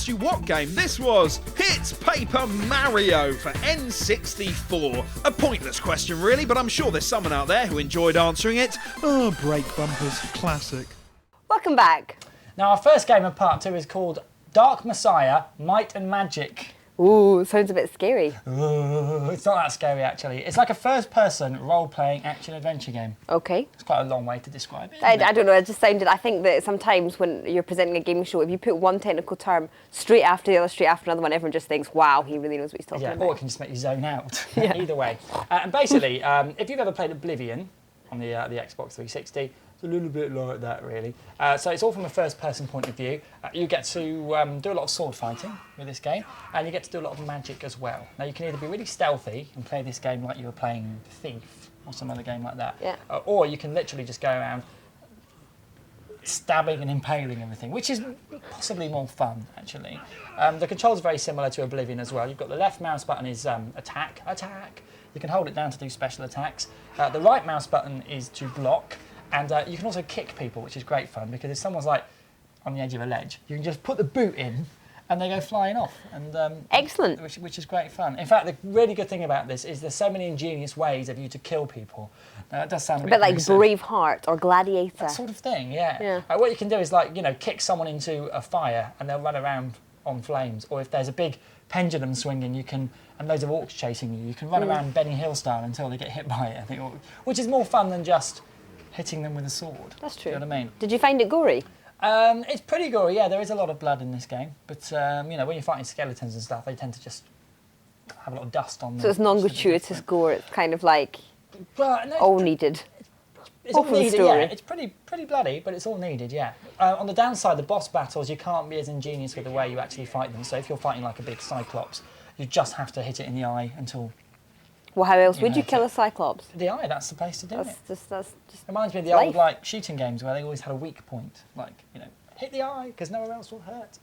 asked you what game this was. It's Paper Mario for N64. A pointless question really, but I'm sure there's someone out there who enjoyed answering it. Oh, brake bumpers, classic. Welcome back. Now our first game of part 2 is called Dark Messiah, Might and Magic. Ooh, sounds a bit scary. Ooh, it's not that scary actually. It's like a first-person role-playing action-adventure game. Okay. It's quite a long way to describe it. I don't know, it just sounded, I think that sometimes when you're presenting a gaming show, if you put one technical term straight after the other, straight after another one, everyone just thinks, wow, he really knows what he's talking about. Or it can just make you zone out. Yeah. Either way. And basically, if you've ever played Oblivion on the Xbox 360, it's a little bit like that, really. So it's all from a first-person point of view. You get to do a lot of sword fighting with this game, and you get to do a lot of magic as well. Now, you can either be really stealthy and play this game like you were playing Thief or some other game like that, yeah. Or you can literally just go around stabbing and impaling everything, which is possibly more fun, actually. The controls are very similar to Oblivion as well. You've got the left mouse button is attack. You can hold it down to do special attacks. The right mouse button is to block. And you can also kick people, which is great fun, because if someone's like on the edge of a ledge, you can just put the boot in and they go flying off. And excellent. Which is great fun. In fact, the really good thing about this is there's so many ingenious ways of you to kill people. It does sound a bit like gruesome. Braveheart or Gladiator. That sort of thing, yeah. What you can do is, like, kick someone into a fire and they'll run around on flames. Or if there's a big pendulum swinging, and loads of orcs chasing you, you can run around Benny Hill style until they get hit by it, I think, which is more fun than just hitting them with a sword. That's true. You know what I mean? Did you find it gory? It's pretty gory, yeah. There is a lot of blood in this game, but when you're fighting skeletons and stuff, they tend to just have a lot of dust on them. So it's non-gratuitous gore. It's kind of like no, all needed. It's all needed, yeah. It's pretty bloody, but it's all needed, yeah. On the downside, the boss battles, you can't be as ingenious with the way you actually fight them. So if you're fighting like a big Cyclops, you just have to hit it in the eye until. Well, how else would you kill a Cyclops? The eye, that's the place to do it. That's just reminds me of the old shooting games where they always had a weak point, hit the eye because nowhere else will hurt.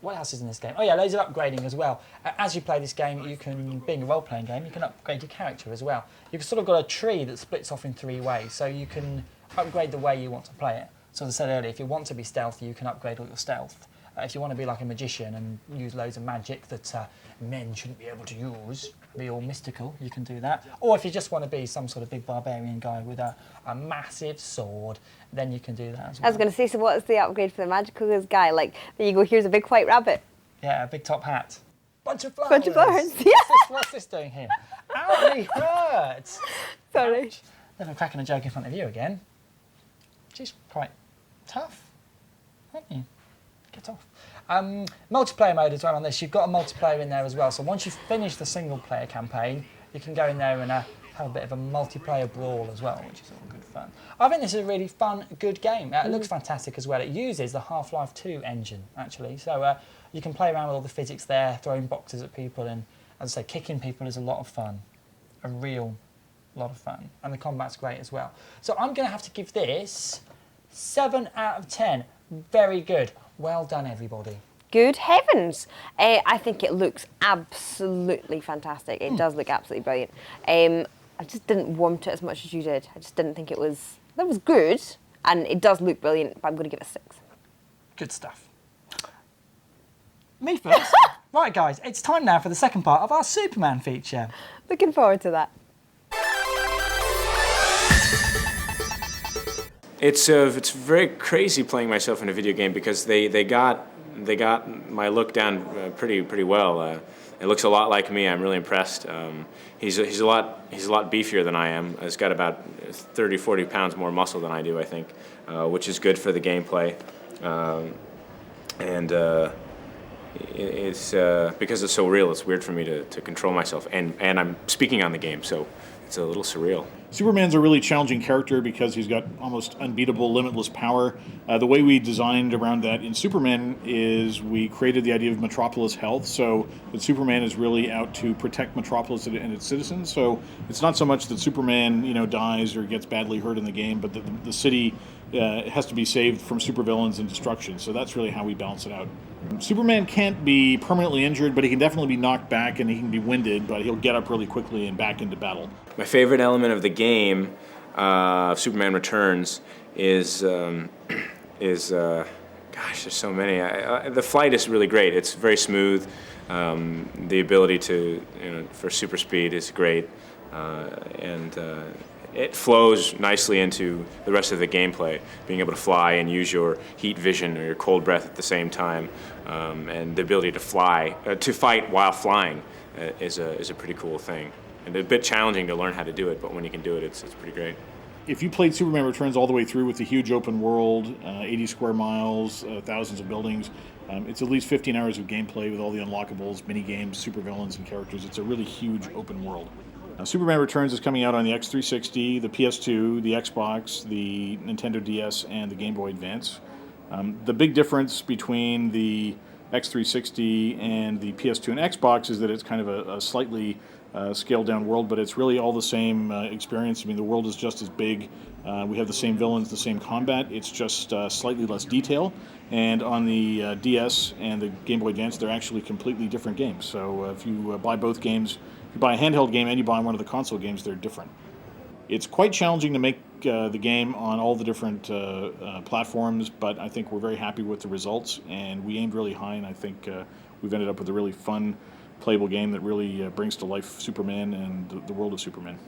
What else is in this game? Oh yeah, loads of upgrading as well. As you play this game, you can, being a role-playing game, you can upgrade your character as well. You've sort of got a tree that splits off in 3 ways, so you can upgrade the way you want to play it. So as I said earlier, if you want to be stealthy, you can upgrade all your stealth. If you want to be like a magician and use loads of magic that men shouldn't be able to use, be all mystical, you can do that. Or if you just want to be some sort of big barbarian guy with a massive sword, then you can do that as well. I was going to say, so what is the upgrade for the magical guy? Like, there you go, here's a big white rabbit. Yeah, a big top hat. Bunch of flowers. Bunch of flowers, yeah. What's this doing here? Ow, me hurts. Sorry. Ouch. Never cracking a joke in front of you again. She's quite tough, aren't you? Get off. Multiplayer mode as well on this. You've got a multiplayer in there as well. So once you've finished the single player campaign, you can go in there and have a bit of a multiplayer brawl as well, which is all good fun. I think this is a really fun, good game. It looks fantastic as well. It uses the Half-Life 2 engine, actually. So you can play around with all the physics there, throwing boxes at people, and as I say, kicking people is a lot of fun. A real lot of fun. And the combat's great as well. So I'm going to have to give this 7 out of 10. Very good. Well done, everybody. Good heavens. I think it looks absolutely fantastic. It does look absolutely brilliant. I just didn't want it as much as you did. I just didn't think it was... That was good, and it does look brilliant, but I'm going to give it a 6. Good stuff. Me first. Right, guys, it's time now for the second part of our Superman feature. Looking forward to that. It's very crazy playing myself in a video game because they got my look down pretty well. It looks a lot like me. I'm really impressed. He's a lot beefier than I am. He's got about 30-40 pounds more muscle than I do, I think, which is good for the gameplay. It's because it's so real. It's weird for me to control myself, and I'm speaking on the game, so it's a little surreal. Superman's a really challenging character because he's got almost unbeatable, limitless power. The way we designed around that in Superman is we created the idea of Metropolis Health, so that Superman is really out to protect Metropolis and its citizens. So it's not so much that Superman, dies or gets badly hurt in the game, but that the city has to be saved from supervillains and destruction. So that's really how we balance it out. Superman can't be permanently injured, but he can definitely be knocked back and he can be winded, but he'll get up really quickly and back into battle. My favorite element of the game, Superman Returns, is God, Gosh, there's so many. The flight is really great. It's very smooth. The ability to, for super speed is great, and it flows nicely into the rest of the gameplay. Being able to fly and use your heat vision or your cold breath at the same time, and the ability to fight while flying, is a pretty cool thing. And a bit challenging to learn how to do it, but when you can do it, it's pretty great. If you played Superman Returns all the way through with the huge open world, 80 square miles, thousands of buildings, it's at least 15 hours of gameplay with all the unlockables, mini games, supervillains, and characters. It's a really huge open world. Superman Returns is coming out on the X360, the PS2, the Xbox, the Nintendo DS, and the Game Boy Advance. The big difference between the X360 and the PS2 and Xbox is that it's kind of a slightly scaled down world, but it's really all the same experience. I mean, the world is just as big. We have the same villains, the same combat. It's just slightly less detail. And on the DS and the Game Boy Advance, they're actually completely different games. So if you buy both games, if you buy a handheld game and you buy one of the console games, they're different. It's quite challenging to make the game on all the different platforms, but I think we're very happy with the results, and we aimed really high, and I think we've ended up with a really fun, playable game that really brings to life Superman and the world of Superman.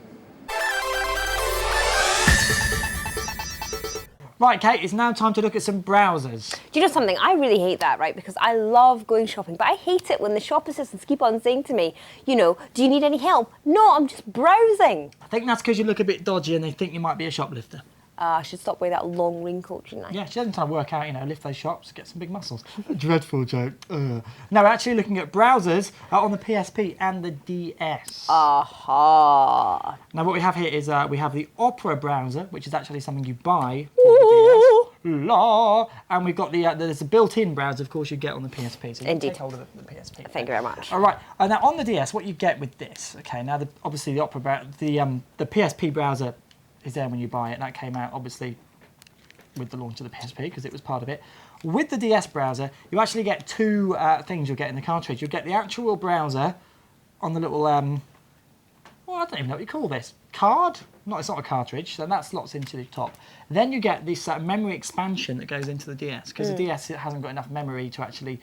Right, Kate, it's now time to look at some browsers. Do you know something? I really hate that, right? Because I love going shopping, but I hate it when the shop assistants keep on saying to me, do you need any help? No, I'm just browsing. I think that's because you look a bit dodgy and they think you might be a shoplifter. I should stop wearing that long raincoat, shouldn't I? Yeah, she doesn't try to work out, lift those shops, get some big muscles. Dreadful joke. No, we're actually looking at browsers on the PSP and the DS. Aha. Now what we have here is we have the Opera browser, which is actually something you buy for the DS. La. And we've got there's a built-in browser, of course, you get on the PSP. So you can take hold of the PSP. Thank you very much. All right. Now on the DS, what you get with this, okay? Now obviously the Opera the PSP browser is there when you buy it. That came out obviously with the launch of the PSP because it was part of it. With the DS browser, you actually get two things you'll get in the cartridge. You'll get the actual browser on the little, I don't even know what you call this. Card? No, it's not a cartridge, so that slots into the top. Then you get this memory expansion that goes into the DS because the DS, it hasn't got enough memory to actually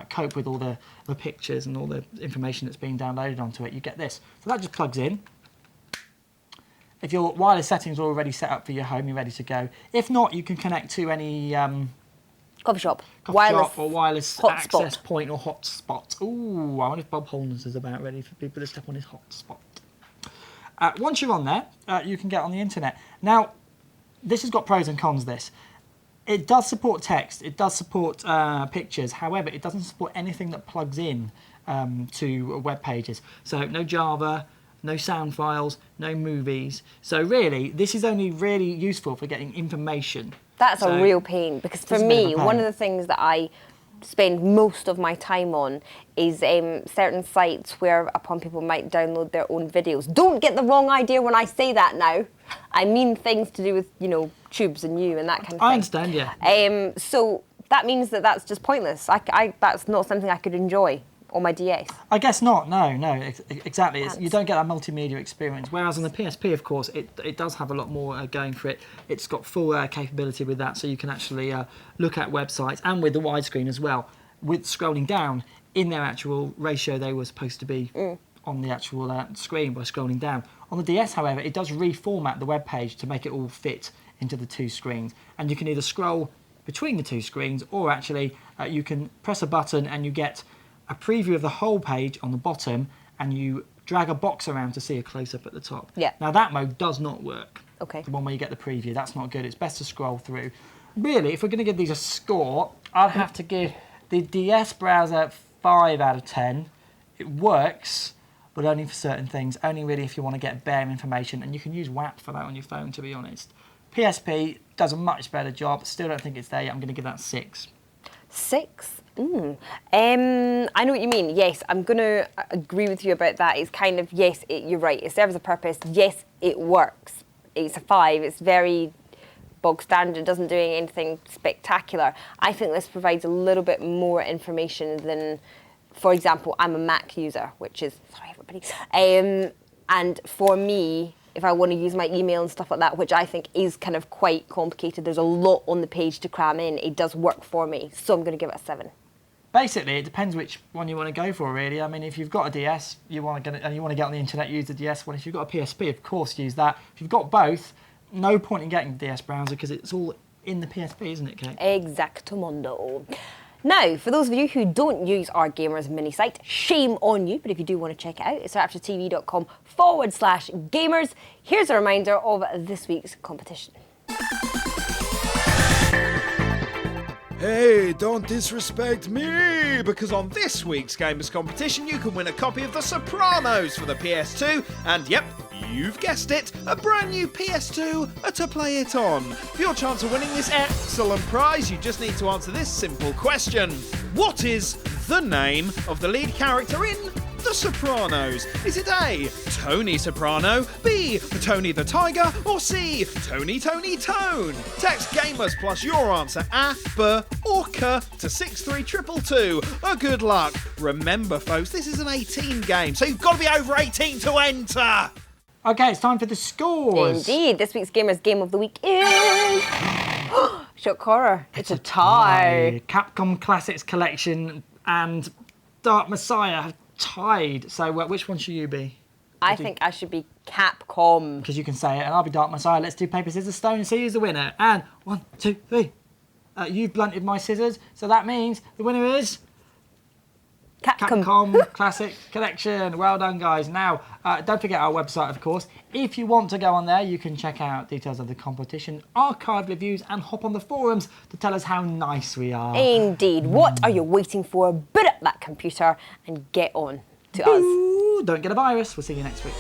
cope with all the pictures and all the information that's being downloaded onto it. You get this. So that just plugs in. If your wireless settings are already set up for your home, you're ready to go. If not, you can connect to any coffee shop or wireless access point or hotspot. Ooh, I wonder if Bob Holness is about ready for people to step on his hotspot. Once you're on there, you can get on the internet. Now, this has got pros and cons, this. It does support text, it does support pictures, however, it doesn't support anything that plugs in to web pages. So no Java, no sound files, no movies. So really, this is only really useful for getting information. That's a real pain, because for me, one of the things that I spend most of my time on is certain sites where upon people might download their own videos. Don't get the wrong idea when I say that now. I mean things to do with, tubes and you and that kind of thing. I understand, yeah. So that means that that's just pointless. That's not something I could enjoy on my DS. I guess not, no, exactly. You don't get that multimedia experience. Whereas on the PSP, of course, it does have a lot more going for it. It's got full capability with that, so you can actually look at websites, and with the widescreen as well, with scrolling down in their actual ratio they were supposed to be on the actual screen by scrolling down. On the DS, however, it does reformat the web page to make it all fit into the two screens, and you can either scroll between the two screens, or actually you can press a button and you get a preview of the whole page on the bottom, and you drag a box around to see a close-up at the top. Yeah. Now that mode does not work. Okay. The one where you get the preview, that's not good. It's best to scroll through. Really, if we're going to give these a score, I'd have to give the DS browser 5 out of 10. It works, but only for certain things. Only really if you want to get bare information, and you can use WAP for that on your phone, to be honest. PSP does a much better job. Still don't think it's there yet. I'm going to give that 6. 6? I know what you mean. Yes, I'm going to agree with you about that. It's kind of, yes, you're right. It serves a purpose. Yes, it works. It's a 5. It's very bog standard. Doesn't do anything spectacular. I think this provides a little bit more information than, for example, I'm a Mac user, which is, sorry everybody. And for me, if I want to use my email and stuff like that, which I think is kind of quite complicated. There's a lot on the page to cram in. It does work for me, so I'm going to give it a 7. Basically, it depends which one you want to go for, really. I mean, if you've got a DS, you want to get on the internet, use the DS one. If you've got a PSP, of course, use that. If you've got both, no point in getting the DS browser because it's all in the PSP, isn't it, Kate? Exactamundo. Now, for those of you who don't use our Gamers mini site, shame on you, but if you do want to check it out, it's rapturetv.com/gamers. Here's a reminder of this week's competition. Hey, don't disrespect me, because on this week's Gamers competition you can win a copy of The Sopranos for the PS2, and yep, you've guessed it, a brand new PS2 to play it on. For your chance of winning this excellent prize, you just need to answer this simple question. What is the name of the lead character in The Sopranos? Is it A, Tony Soprano, B, Tony the Tiger, or C, Tony Tone? Text Gamers plus your answer A, B, or K to 63222. Good luck. Remember, folks, this is an 18 game, so you've got to be over 18 to enter. Okay, it's time for the scores. Indeed, this week's Gamers Game of the Week is... Shock horror. It's a tie. Capcom Classics Collection and Dark Messiah have tied. So which one should you be? I think I should be Capcom. Because you can say it, and I'll be Dark Messiah. Let's do paper, scissors, stone, and see who's the winner. And 1, 2, 3. You've blunted my scissors, so that means the winner is... Capcom Classic Collection. Well done, guys. Now, don't forget our website, of course. If you want to go on there, you can check out details of the competition, archive reviews, and hop on the forums to tell us how nice we are. Indeed. What are you waiting for? Boot up that computer and get on to us. Don't get a virus. We'll see you next week.